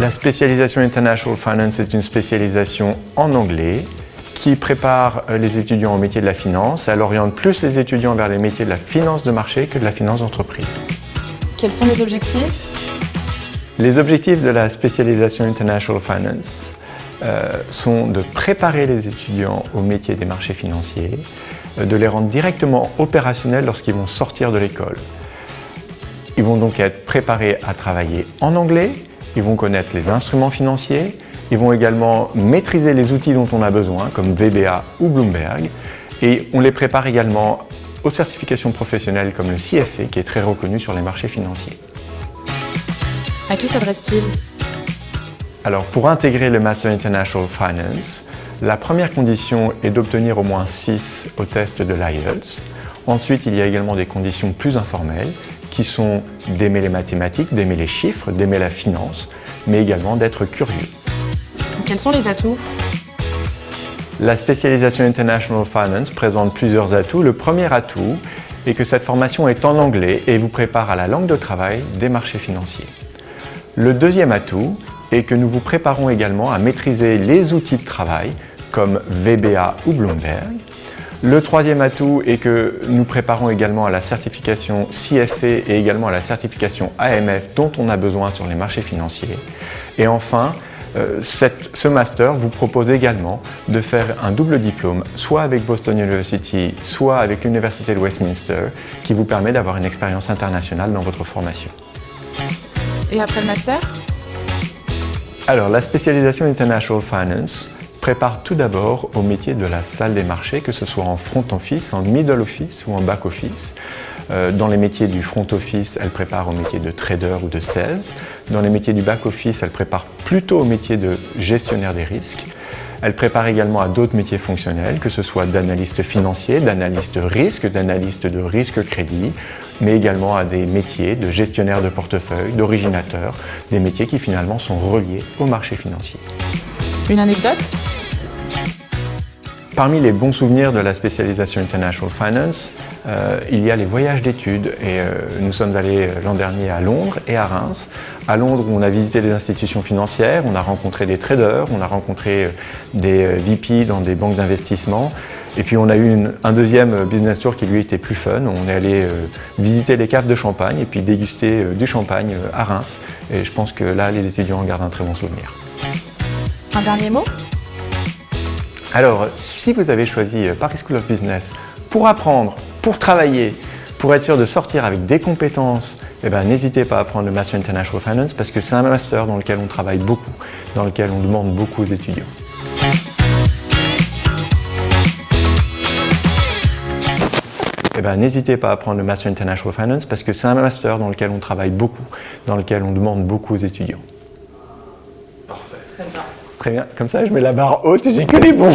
La spécialisation International Finance est une spécialisation en anglais qui prépare les étudiants au métier de la finance. Elle oriente plus les étudiants vers les métiers de la finance de marché que de la finance d'entreprise. Quels sont les objectifs? Les objectifs de la spécialisation International Finance sont de préparer les étudiants au métier des marchés financiers, de les rendre directement opérationnels lorsqu'ils vont sortir de l'école. Ils vont donc être préparés à travailler en anglais, ils vont connaître les instruments financiers, ils vont également maîtriser les outils dont on a besoin, comme VBA ou Bloomberg, et on les prépare également aux certifications professionnelles comme le CFA, qui est très reconnu sur les marchés financiers. À qui s'adresse-t-il? Alors, pour intégrer le Master International Finance, la première condition est d'obtenir au moins 6 au test de l'IELTS. Ensuite, il y a également des conditions plus informelles, qui sont d'aimer les mathématiques, d'aimer les chiffres, d'aimer la finance, mais également d'être curieux. Quels sont les atouts? La spécialisation International Finance présente plusieurs atouts. Le premier atout est que cette formation est en anglais et vous prépare à la langue de travail des marchés financiers. Le deuxième atout est que nous vous préparons également à maîtriser les outils de travail comme VBA ou Bloomberg. Le troisième atout est que nous préparons également à la certification CFA et également à la certification AMF dont on a besoin sur les marchés financiers. Et enfin, ce master vous propose également de faire un double diplôme, soit avec Boston University, soit avec l'Université de Westminster, qui vous permet d'avoir une expérience internationale dans votre formation. Et après le master? Alors, la spécialisation International Finance prépare tout d'abord au métier de la salle des marchés, que ce soit en front office, en middle office ou en back office. Dans les métiers du front office, elle prépare au métier de trader ou de sales. Dans les métiers du back office, elle prépare plutôt au métier de gestionnaire des risques. Elle prépare également à d'autres métiers fonctionnels, que ce soit d'analyste financier, d'analyste risque, d'analyste de risque crédit, mais également à des métiers de gestionnaire de portefeuille, d'originateur, des métiers qui finalement sont reliés au marché financier. Une anecdote? Parmi les bons souvenirs de la spécialisation International Finance, il y a les voyages d'études et nous sommes allés l'an dernier à Londres et à Reims. À Londres, on a visité des institutions financières, on a rencontré des traders, on a rencontré des VP dans des banques d'investissement. Et puis on a eu un deuxième business tour qui lui était plus fun. On est allé visiter les caves de champagne et puis déguster du champagne à Reims. Et je pense que là, les étudiants en gardent un très bon souvenir. Un dernier mot? Alors, si vous avez choisi Paris School of Business pour apprendre, pour travailler, pour être sûr de sortir avec des compétences, n'hésitez pas à prendre le Master International Finance parce que c'est un master dans lequel on travaille beaucoup, dans lequel on demande beaucoup aux étudiants. N'hésitez pas à prendre le Master International Finance parce que c'est un master dans lequel on travaille beaucoup, dans lequel on demande beaucoup aux étudiants. Parfait. Très bien. Très bien, comme ça je mets la barre haute et j'ai que les bons.